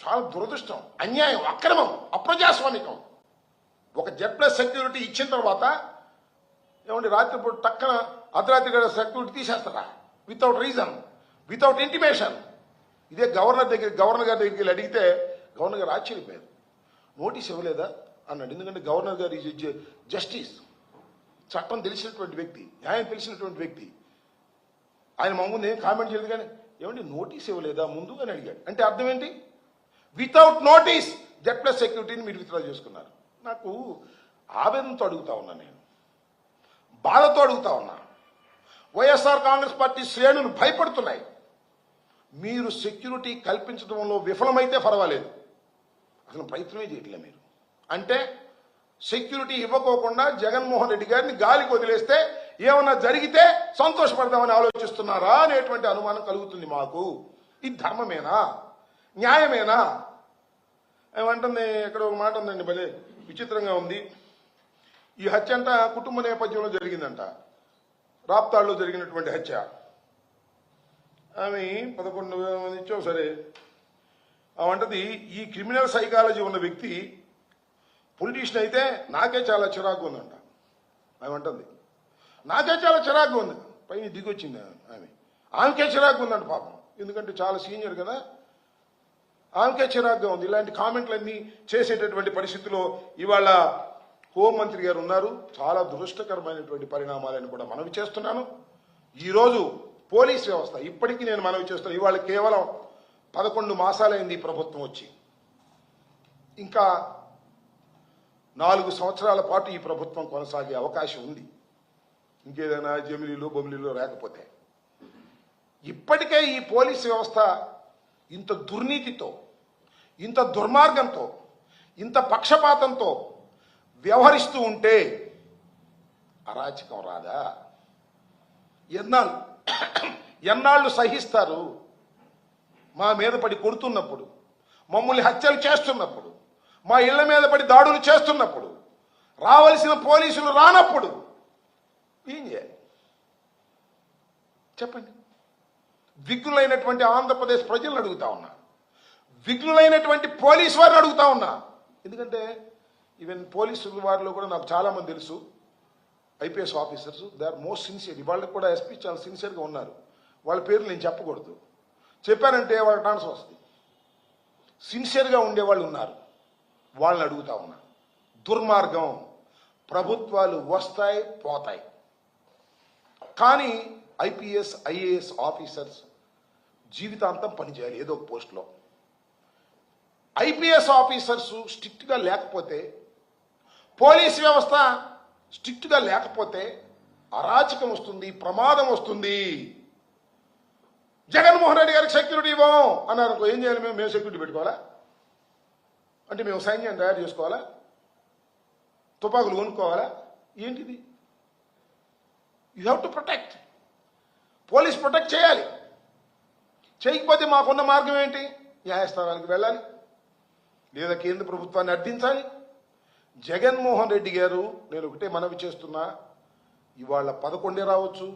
చాలా దురదృష్టం, అన్యాయం, అక్రమం, అప్రజాస్వామికం. ఒక జెడ్+ సెక్యూరిటీ ఇచ్చిన తర్వాత ఏమంటే రాత్రిపూట టక్కన అర్ధరాత్రి గడ సెక్యూరిటీ తీసేస్తారా? Without reason, without intimation. ఇదే గవర్నర్ గారి దగ్గరికి వెళ్ళి అడిగితే గవర్నర్ గారు ఆశ్చర్యపోయారు. నోటీస్ ఇవ్వలేదా అన్నాడు. ఎందుకంటే గవర్నర్ గారు ఈజ్ జస్టిస్, చట్టం తెలిసినటువంటి వ్యక్తి, న్యాయం తెలిసినటువంటి వ్యక్తి. ఆయన మా ముందు ఏం కామెంట్ చేయలేదు, కానీ ఏమంటే నోటీస్ ఇవ్వలేదా ముందు అని అడిగాడు. అంటే అర్థం ఏంటి? వితౌట్ నోటీస్ జెడ్+ సెక్యూరిటీని మీరు విత్డ్రా చేసుకున్నారు. నాకు ఆవేదనతో అడుగుతా ఉన్నా, నేను బాధతో అడుగుతా ఉన్నా. వైఎస్ఆర్ కాంగ్రెస్ పార్టీ శ్రేణులు భయపడుతున్నాయి. మీరు సెక్యూరిటీ కల్పించడంలో విఫలమైతే పర్వాలేదు, అసలు ప్రయత్నమే చేయట్లే మీరు. అంటే సెక్యూరిటీ ఇవ్వకోకుండా జగన్మోహన్ రెడ్డి గారిని గాలికి వదిలేస్తే ఏమన్నా జరిగితే సంతోషపడదామని ఆలోచిస్తున్నారా అనేటువంటి అనుమానం కలుగుతుంది మాకు. ఇది ధర్మమేనా? న్యాయమేనా? ఏమంటుంది, ఇక్కడ ఒక మాట ఉందండి, భలే విచిత్రంగా ఉంది. ఈ హత్య అంట కుటుంబ నేపథ్యంలో జరిగిందంట. రాప్తాడులో జరిగినటువంటి హత్య. ఆమె 11,000 మంది ఇచ్చావు సరే. అవంటది ఈ క్రిమినల్ సైకాలజీ ఉన్న వ్యక్తి పొలిటీషియన్ అయితే నాకే చాలా చిరాకు ఉందంట. ఆమె నాకే చాలా చిరాకు ఉంది. పైన దిగొచ్చింది ఆమెకే చిరాకు ఉందంట పాపం. ఎందుకంటే చాలా సీనియర్ కదా, ఆమెకే చిరాకుగా ఉంది. ఇలాంటి కామెంట్లన్నీ చేసేటటువంటి పరిస్థితిలో ఇవాళ హోంమంత్రి గారు ఉన్నారు. చాలా దురదృష్టకరమైనటువంటి పరిణామాలను కూడా మనవి చేస్తున్నాను. ఈరోజు పోలీస్ వ్యవస్థ ఇప్పటికీ నేను మనవి చేస్తున్నాను. ఇవాళ కేవలం 11 మాసాలైంది ఈ ప్రభుత్వం వచ్చి. ఇంకా 4 సంవత్సరాల పాటు ఈ ప్రభుత్వం కొనసాగే అవకాశం ఉంది, ఇంకేదైనా జమిలీలో బొమిలీలో రాకపోతే. ఇప్పటికే ఈ పోలీస్ వ్యవస్థ ఇంత దుర్నీతితో, ఇంత దుర్మార్గంతో, ఇంత పక్షపాతంతో వ్యవహరిస్తూ ఉంటే అరాచకం రాదా? ఎన్నాళ్ళు సహిస్తారు? మా మీద పడి కొడుతున్నప్పుడు, మమ్మల్ని హత్యలు చేస్తున్నప్పుడు, మా ఇళ్ల మీద పడి దాడులు చేస్తున్నప్పుడు, రావలసిన పోలీసులు రానప్పుడు ఏం చేయాలి చెప్పండి? విఘ్నులైనటువంటి ఆంధ్రప్రదేశ్ ప్రజలను అడుగుతా ఉన్నా, విఘ్నులైనటువంటి పోలీసు వారిని అడుగుతా ఉన్నా. ఎందుకంటే ఈవెన్ పోలీసు వారిలో కూడా నాకు చాలా మంది తెలుసు, IPS officers. They are most sincere. వాళ్ళకి కూడా ఎస్పీ చాలా సిన్సియర్గా ఉన్నారు. వాళ్ళ పేర్లు నేను చెప్పకూడదు, చెప్పానంటే వాళ్ళ ట్రాన్స్ఫర్ వస్తుంది. సిన్సియర్గా ఉండేవాళ్ళు ఉన్నారు, వాళ్ళని అడుగుతా ఉన్నా. దుర్మార్గం. ప్రభుత్వాలు వస్తాయి పోతాయి, కానీ ఐపీఎస్ ఐఏఎస్ ఆఫీసర్స్ జీవితాంతం పనిచేయాలి ఏదో ఒక పోస్టులో. ఐపీఎస్ ఆఫీసర్స్ స్ట్రిక్ట్గా లేకపోతే, పోలీస్ వ్యవస్థ స్ట్రిక్ట్గా లేకపోతే అరాచకం వస్తుంది, ప్రమాదం వస్తుంది. జగన్మోహన్ రెడ్డి గారికి సెక్యూరిటీ ఇవ్వం అన్నారు. ఏం చేయాలి? మేము సెక్యూరిటీ పెట్టుకోవాలా? అంటే మేము సైన్యం తయారు చేసుకోవాలా? తుపాకులు కొనుక్కోవాలా? ఏంటిది? You have to protect. Police protect చేయాలి. చేయకపోతే మాకున్న మార్గం ఏంటి? న్యాయస్థానాలకు వెళ్ళాలి, లేదా కేంద్ర ప్రభుత్వాన్ని అర్థించాలి. జగన్మోహన్ రెడ్డి గారు, నేను ఒకటే మనవి చేస్తున్నా, ఇవాళ 11 రావచ్చు,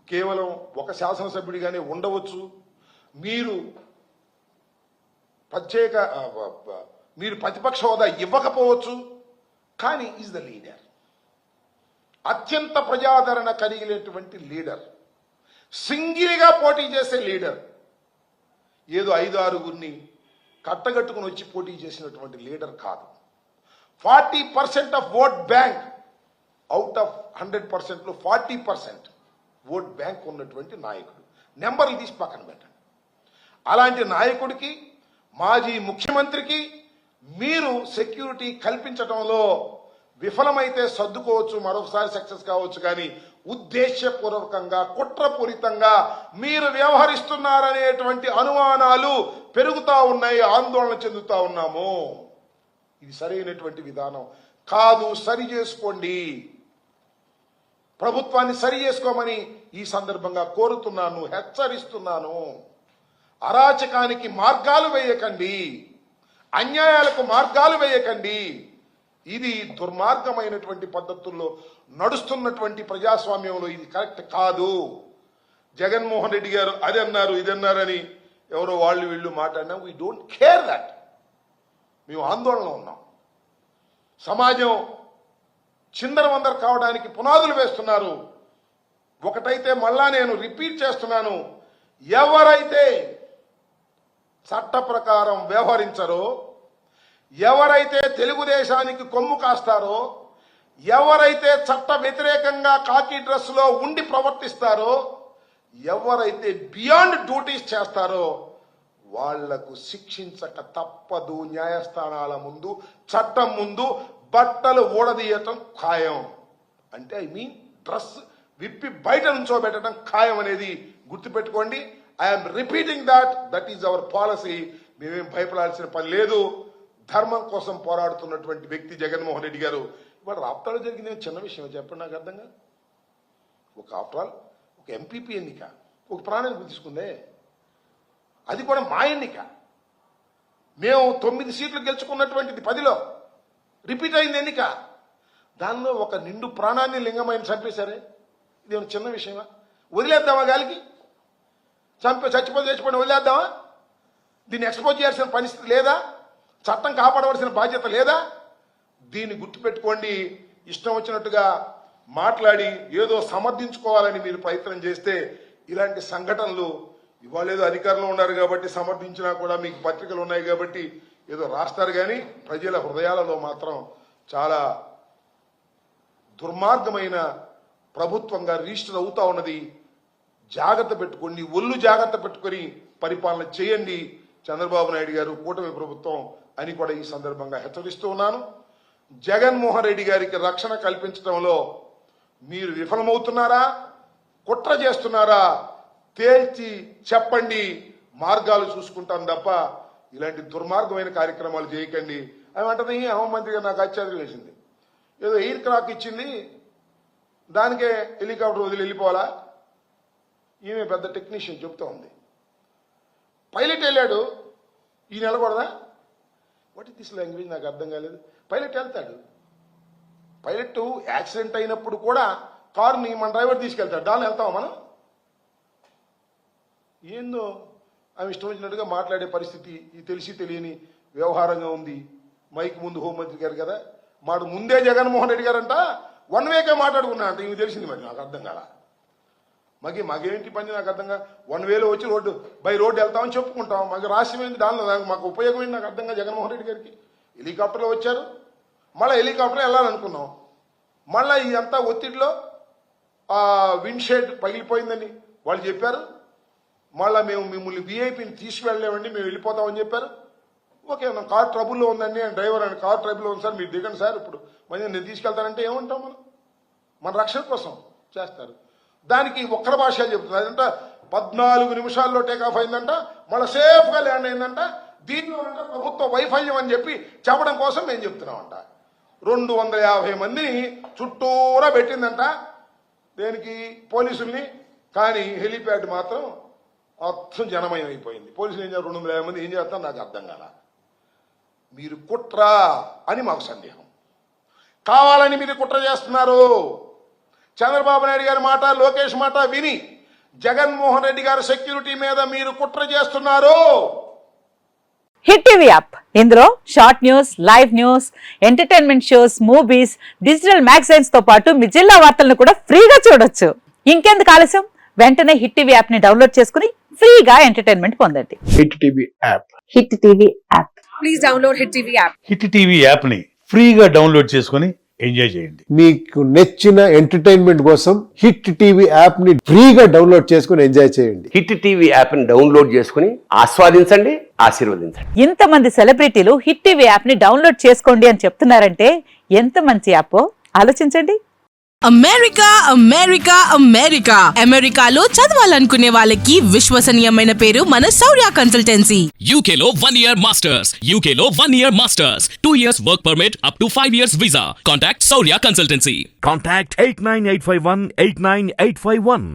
కేవలం ఒక శాసనసభ్యుడిగానే ఉండవచ్చు. మీరు ప్రతిపక్ష హోదా ఇవ్వకపోవచ్చు, కానీ ఈజ్ ద లీడర్. అత్యంత ప్రజాదరణ కలిగినటువంటి లీడర్, సింగిల్గా పోటీ చేసే లీడర్. ఏదో 5-6 కట్టగట్టుకుని వచ్చి పోటీ చేసినటువంటి లీడర్ కాదు. 40% of vote bank, out of 100%లో 40% ఓట్ బ్యాంక్ ఉన్నటువంటి నాయకుడు. నెంబర్లు తీసి పక్కన పెట్టండి. అలాంటి నాయకుడికి, మాజీ ముఖ్యమంత్రికి మీరు సెక్యూరిటీ కల్పించడంలో విఫలమైతే సర్దుకోవచ్చు, మరొకసారి సక్సెస్ కావచ్చు, కానీ ఉద్దేశపూర్వకంగా కుట్రపూరితంగా మీరు వ్యవహరిస్తున్నారనేటువంటి అనుమానాలు పెరుగుతా ఉన్నాయి, ఆందోళన చెందుతా ఉన్నాము. ఇది సరైనటువంటి విధానం కాదు. సరి చేసుకోండి, ప్రభుత్వాన్ని సరి చేసుకోమని ఈ సందర్భంగా కోరుతున్నాను, హెచ్చరిస్తున్నాను. అరాచకానికి మార్గాలు వేయకండి, అన్యాయాలకు మార్గాలు వేయకండి. ఇది దుర్మార్గమైనటువంటి పద్ధతుల్లో నడుస్తున్నటువంటి ప్రజాస్వామ్యంలో ఇది కరెక్ట్ కాదు. జగన్మోహన్ రెడ్డి గారు అది అన్నారు ఇది అన్నారని ఎవరో వాళ్ళు వీళ్ళు మాట్లాడినా వీ డోంట్ కేర్ దట్. మేము ఆందోళనలో ఉన్నాం. సమాజం చిందరవందర కావడానికి పునాదులు వేస్తున్నారు. ఒకటైతే మళ్ళా నేను రిపీట్ చేస్తున్నాను, ఎవరైతే చట్ట ప్రకారం వ్యవహరించరో, ఎవరైతే తెలుగుదేశానికి కొమ్ము కాస్తారో, ఎవరైతే చట్ట వ్యతిరేకంగా కాకి డ్రెస్లో ఉండి ప్రవర్తిస్తారో, ఎవరైతే బియాండ్ డ్యూటీస్ చేస్తారో వాళ్లకు శిక్షించక తప్పదు. న్యాయస్థానాల ముందు, చట్టం ముందు బట్టలు ఊడదీయటం ఖాయం. అంటే ఐ మీన్ డ్రెస్ విప్పి బయట నుంచోబెట్టడం ఖాయం అనేది గుర్తుపెట్టుకోండి. I'm repeating that is our policy. మేమేం భయపడాల్సిన పని లేదు. ధర్మం కోసం పోరాడుతున్నటువంటి వ్యక్తి జగన్మోహన్ రెడ్డి గారు. ఇవాళ రాప్తాడు జరిగింది చిన్న విషయం చెప్పండి, నాకు అర్థంగా. ఆఫ్టర్ ఆల్ ఒక ఎంపీపీ ఎన్నిక, ఒక ప్రాణానికి తీసుకుందే, అది కూడా మా ఎన్నిక. మేము 9 సీట్లు గెలుచుకున్నటువంటిది 10లో రిపీట్ అయింది ఎన్నిక. దానిలో ఒక నిండు ప్రాణాన్ని లింగమైన చంపేశారే. ఇది చిన్న విషయమా? వదిలేద్దామా? గాలికి చచ్చిపోయి వదిలేద్దామా? దీన్ని ఎక్స్పోజ్ చేయాల్సిన పరిస్థితి లేదా? చట్టం కాపాడవలసిన బాధ్యత లేదా? దీన్ని గుర్తుపెట్టుకోండి. ఇష్టం వచ్చినట్టుగా మాట్లాడి ఏదో సమర్థించుకోవాలని మీరు ప్రయత్నం చేస్తే ఇలాంటి సంఘటనలు, ఇవాళ ఏదో అధికారంలో ఉన్నారు కాబట్టి సమర్థించినా కూడా మీకు పత్రికలు ఉన్నాయి కాబట్టి ఏదో రాస్తారు, కానీ ప్రజల హృదయాలలో మాత్రం చాలా దుర్మార్గమైన ప్రభుత్వంగా రిజిస్టర్ అవుతా ఉన్నది. జాగ్రత్త పెట్టుకోండి, ఒళ్ళు జాగ్రత్త పెట్టుకొని పరిపాలన చేయండి చంద్రబాబు నాయుడు గారు, కూటమి ప్రభుత్వం అని కూడా ఈ సందర్భంగా హెచ్చరిస్తూ ఉన్నాను. జగన్మోహన్ రెడ్డి గారికి రక్షణ కల్పించడంలో మీరు విఫలమవుతున్నారా, కుట్ర చేస్తున్నారా తేల్చి చెప్పండి. మార్గాలు చూసుకుంటాను తప్ప ఇలాంటి దుర్మార్గమైన కార్యక్రమాలు చేయకండి. అవి అంటది హోంమంత్రి గారు నాకు ఆశ్చర్యం వేసింది. ఏదో ఎయిర్ క్రాక్ ఇచ్చింది, దానికే హెలికాప్టర్ వదిలి వెళ్ళిపోవాలా? ఈమె పెద్ద టెక్నీషియన్ చెప్తా ఉంది. పైలట్ వెళ్ళాడు, ఈయన వెళ్ళకూడదా? What is this language? నాకు అర్థం కాలేదు. పైలట్ వెళ్తాడు, పైలట్ యాక్సిడెంట్ అయినప్పుడు కూడా కారుని మన డ్రైవర్ తీసుకెళ్తాడు, దాన్ని వెళ్తామా మనం? ఏందో ఆమె ఇష్టం వచ్చినట్టుగా మాట్లాడే పరిస్థితి ఈ తెలిసి తెలియని వ్యవహారంగా ఉంది. మైక్ ముందు హోంమంత్రి గారు కదా, మాడు ముందే జగన్మోహన్ రెడ్డి గారంట 1 వేకే మాట్లాడుకున్నా అంట. ఇవి తెలిసింది, మరి నాకు అర్థం కాల. మాకేంటి పని నాకు అర్థంగా 1 వేలో వచ్చి బై రోడ్డు వెళ్తామని చెప్పుకుంటాం. మాకు రాష్ట్రం ఏంటి, దానిలో మాకు ఉపయోగం ఏంటి నాకు అర్థంగా. జగన్మోహన్ రెడ్డి గారికి హెలికాప్టర్లో వచ్చారు, మళ్ళీ హెలికాప్టర్ వెళ్ళాలనుకున్నాం, మళ్ళీ ఇదంతా ఒత్తిడిలో విండ్షేడ్ పగిలిపోయిందని వాళ్ళు చెప్పారు. మళ్ళీ మేము మిమ్మల్ని వీఐపీని తీసుకువెళ్ళలేమండి, మేము వెళ్ళిపోతామని చెప్పారు. ఓకే, నా కార్ ట్రబుల్లో ఉందండి, డ్రైవర్ అని కార్ ట్రబుల్లో ఉంది సార్, మీరు దిగండి సార్, ఇప్పుడు మరి నేను తీసుకెళ్తానంటే ఏమంటాం మనం? మన రక్షణ కోసం చేస్తారు. దానికి ఒక్కల భాష చెప్తుంది. అదంట 14 నిమిషాల్లో టేకాఫ్ అయిందంట, మళ్ళీ సేఫ్గా ల్యాండ్ అయిందంట. దీనిలో ప్రభుత్వ వైఫల్యం అని చెప్పి చెప్పడం కోసం మేము చెప్తున్నామంట. 250 మందిని చుట్టూరా పెట్టిందంట, దేనికి? పోలీసుల్ని. కానీ హెలిప్యాడ్ మాత్రం మొత్తం జనమయం అయిపోయింది. పోలీసులు ఏం చేయాలి? 250 మంది ఏం చేస్తారో నాకు అర్థం కాల. మీరు కుట్రా అని మాకు సందేహం. కావాలని మీరు కుట్ర చేస్తున్నారు. చంద్రబాబు నాయుడు గారి మాట, లోకేష్ మాట విని జగన్మోహన్ రెడ్డి గారి సెక్యూరిటీ మీద మీరు కుట్ర చేస్తున్నారు. హిట్ టీవీ యాప్, ఇందులో short news, live news, entertainment shows, movies, digital magazines తో పాటు మీ జిల్లా వార్తలను కూడా ఫ్రీగా చూడొచ్చు. ఇంకెందుకు ఆలస్యం? వెంటనే హిట్ టీవీ యాప్ ని డౌన్లోడ్ చేసుకుని ఫ్రీగా ఎంటర్టైన్మెంట్ పొందండి. Hit TV app. Hit TV app. Please download hit TV app. Hit TV app ని ఫ్రీగా డౌన్లోడ్ చేసుకుని ఎంజాయ్ చేయండి. మీకు నచ్చిన ఎంటర్టైన్మెంట్ కోసం హిట్ టీవీ యాప్ ని ఫ్రీగా డౌన్లోడ్ చేసుకుని ఎంజాయ్ చేయండి. హిట్ టీవీ యాప్ ని డౌన్లోడ్ చేసుకుని ఆస్వాదించండి, ఆశీర్వదించండి. ఇంతమంది సెలబ్రిటీలు హిట్ టీవీ యాప్ ని డౌన్లోడ్ చేసుకోండి అని చెప్తున్నారంటే ఎంత మంచి యాప్ ఆలోచించండి. అమెరికా అమెరికా అమెరికా అమెరికాలో చదవాలనుకునే వాళ్ళకి విశ్వసనీయమైన పేరు మన శౌర్య కన్సల్టెన్సీ. UK లో 1 year masters, UK లో 1 year masters, 2 years work permit up to 5 years visa. Contact Saurya Consultancy. Contact 89851 89851.